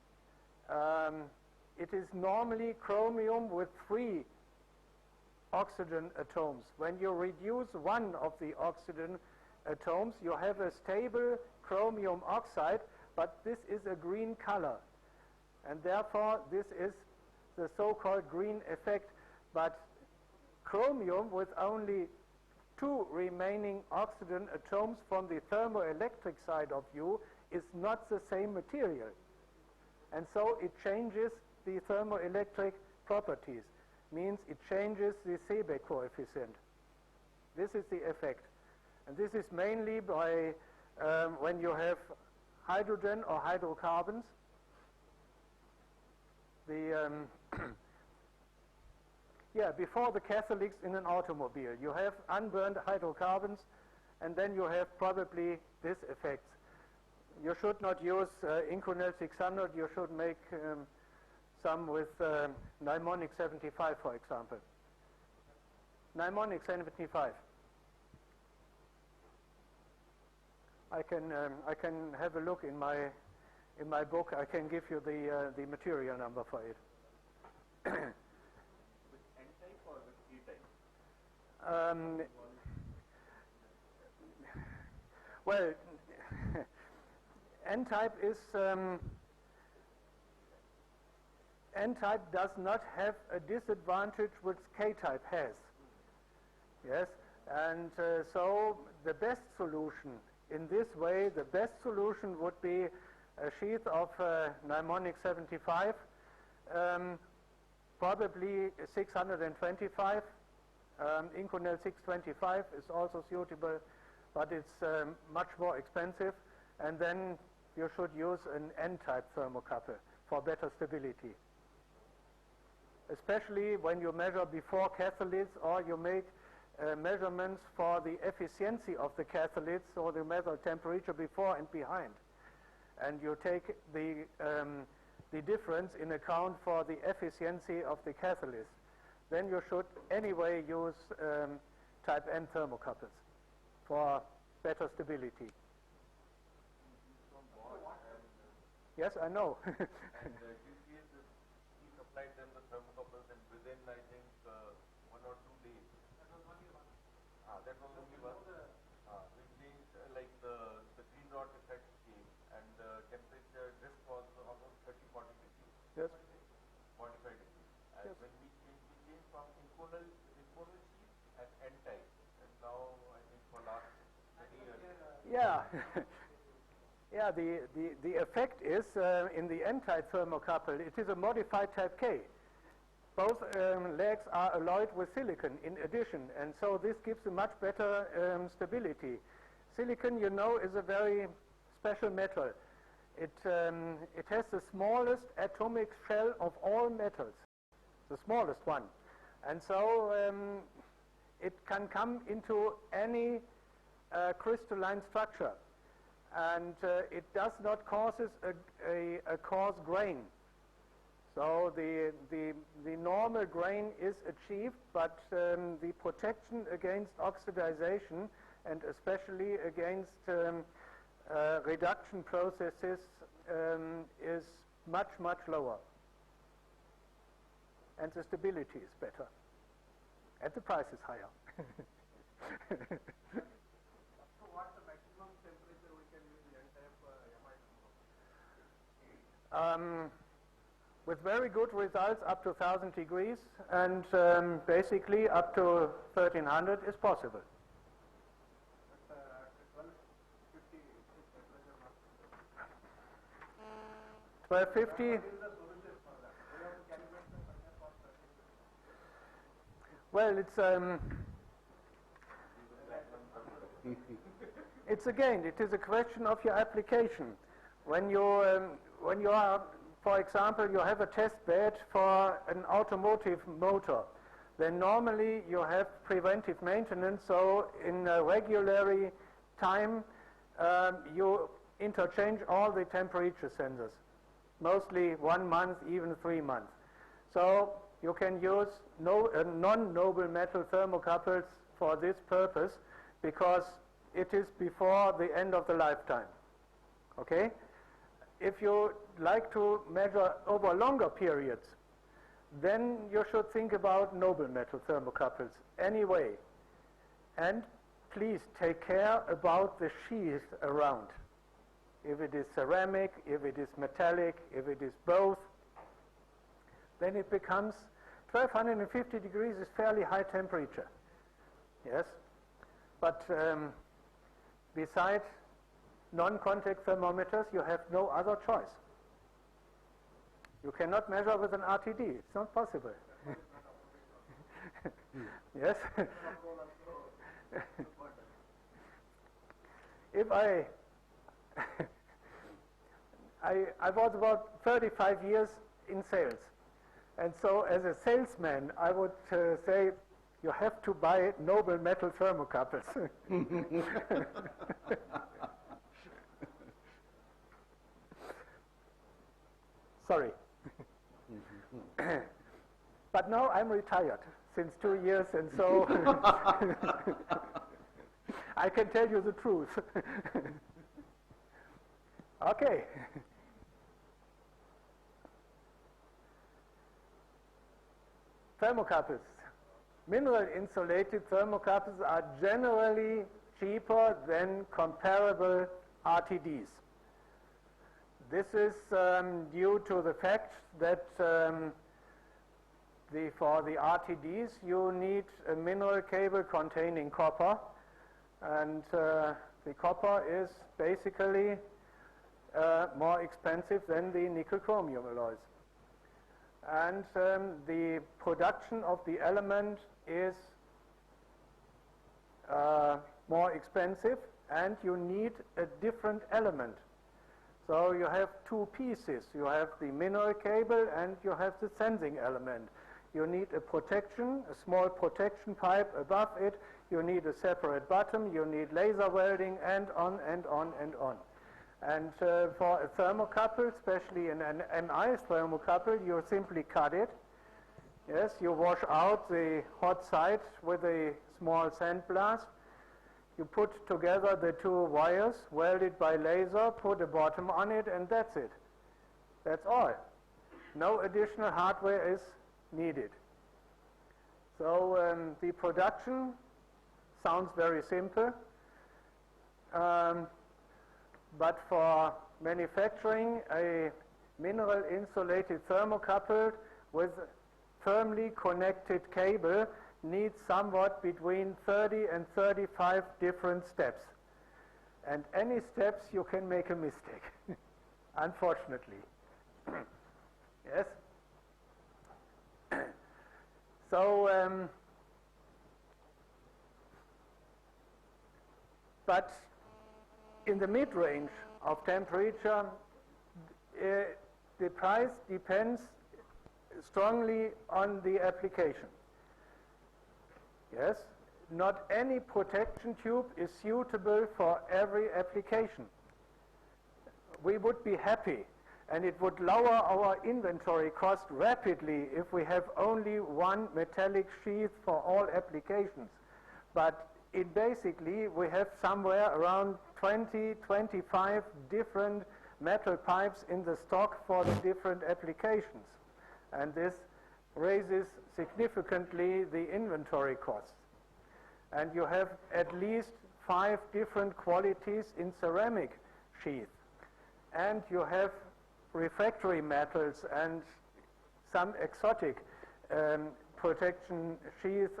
it is normally chromium with 3 oxygen atoms. When you reduce one of the oxygen atoms, you have a stable chromium oxide, but this is a green color. And therefore, this is the so-called green effect. But chromium with only 2 remaining oxygen atoms from the thermoelectric side of view is not the same material. And so it changes the thermoelectric properties, means it changes the Seebeck coefficient. This is the effect. And this is mainly by when you have hydrogen or hydrocarbons. The before the catalytics in an automobile, you have unburned hydrocarbons, and then you have probably this effect. You should not use Inconel 600. You should make some with Nimonic 75, for example. Nimonic 75. I can have a look in my book. I can give you the material number for it. With N-type or with E-type? Well, N-type is N-type does not have a disadvantage which K-type has. Yes, and so the best solution in this way, the best solution would be a sheath of Nimonic 75, probably 625. Inconel 625 is also suitable, but it's much more expensive. And then you should use an N-type thermocouple for better stability, especially when you measure before catalysts, or you make measurements for the efficiency of the catalysts, or the measure temperature before and behind, and you take the difference in account for the efficiency of the catalyst. Then you should anyway use type N thermocouples for better stability. Yes, I know. And he supplied them the thermocouples, and within, I think, 1 or 2 days. That was only one. That was only one. Which means like the green rod effect came, and the temperature drift was almost 30-40 degrees. Yes. 45 degrees. And yes. when we came from Inconel sheet and N-type, and now I think for last many years. Yeah. Yeah, the effect is in the N-type thermocouple, it is a modified type K. Both legs are alloyed with silicon in addition, and so this gives a much better stability. Silicon, you know, is a very special metal. It has the smallest atomic shell of all metals, the smallest one. And so it can come into any crystalline structure. And it does not causes a coarse grain. So the normal grain is achieved, but the protection against oxidization and especially against reduction processes is much, much lower. And the stability is better. And the price is higher. With very good results up to 1,000 degrees, and basically up to 1,300 is possible. 1250. Well, it is a question of your application. When you are, for example, you have a test bed for an automotive motor, then normally you have preventive maintenance, so in a regular time you interchange all the temperature sensors, mostly 1 month, even 3 months. So you can use non-noble metal thermocouples for this purpose because it is before the end of the lifetime. Okay? If you like to measure over longer periods, then you should think about noble metal thermocouples anyway. And please take care about the sheath around. If it is ceramic, if it is metallic, if it is both, then it becomes 1250 degrees is fairly high temperature. Yes? But besides non-contact thermometers, you have no other choice. You cannot measure with an RTD. It's not possible. Yes? If I was about 35 years in sales. And so as a salesman, I would say, you have to buy noble metal thermocouples. Sorry. But now I'm retired since 2 years, and so I can tell you the truth. Okay. Thermocouples. Mineral insulated thermocouples are generally cheaper than comparable RTDs. This is due to the fact that for the RTDs you need a mineral cable containing copper, and the copper is basically more expensive than the nickel-chromium alloys. And the production of the element is more expensive, and you need a different element. So you have two pieces. You have the mineral cable and you have the sensing element. You need a protection, a small protection pipe above it. You need a separate bottom. You need laser welding, and on and on and on. And for a thermocouple, especially in an MI thermocouple, you simply cut it. Yes, you wash out the hot side with a small sandblast. You put together the two wires, weld it by laser, put a bottom on it, and that's it. That's all. No additional hardware is needed. So the production sounds very simple. But for manufacturing a mineral insulated thermocouple with firmly connected cable needs somewhat between 30 and 35 different steps. And any steps you can make a mistake, unfortunately. Yes? So, but in the mid-range of temperature, the price depends strongly on the application. Yes, not any protection tube is suitable for every application. We would be happy, and it would lower our inventory cost rapidly if we have only one metallic sheath for all applications. But basically, we have somewhere around 20, 25 different metal pipes in the stock for the different applications. And this raises significantly the inventory costs. And you have at least 5 different qualities in ceramic sheath. And you have refractory metals and some exotic protection sheath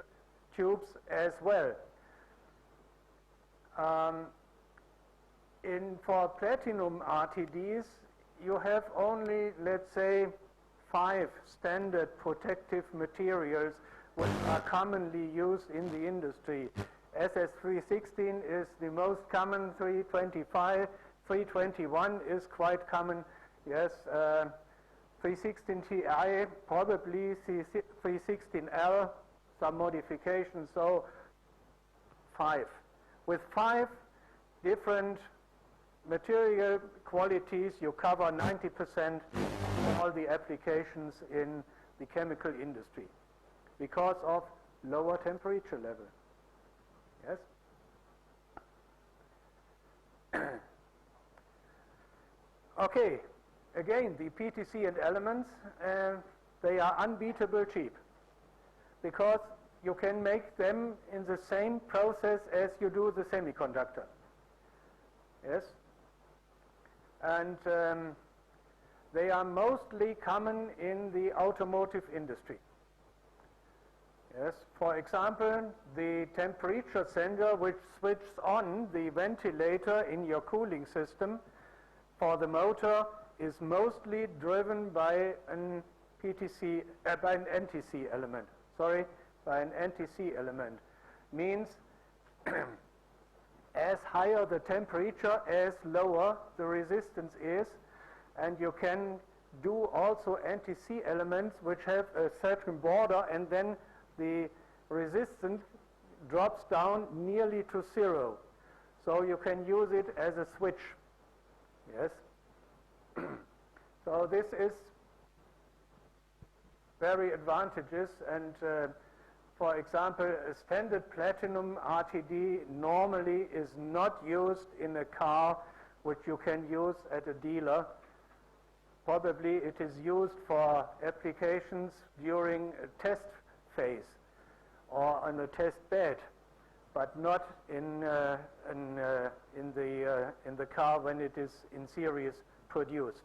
tubes as well. For platinum RTDs, you have only, let's say, 5 standard protective materials which are commonly used in the industry. SS316 is the most common, 325, 321 is quite common, yes, 316 Ti, probably 316L, some modifications, so 5. With 5 different material qualities, you cover 90% of all the applications in the chemical industry because of lower temperature level. Yes? Okay, again, the PTC and elements, they are unbeatable cheap because you can make them in the same process as you do the semiconductor. Yes? And they are mostly common in the automotive industry. Yes, for example, the temperature sensor which switches on the ventilator in your cooling system for the motor is mostly driven by an PTC, by an NTC element. Sorry, by an NTC element. Means as higher the temperature, as lower the resistance is, and you can do also NTC elements which have a certain border, and then the resistance drops down nearly to 0. So you can use it as a switch. Yes. So this is very advantageous, and for example, a standard platinum RTD normally is not used in a car which you can use at a dealer. Probably it is used for applications during a test phase or on a test bed, but not in the car when it is in series produced.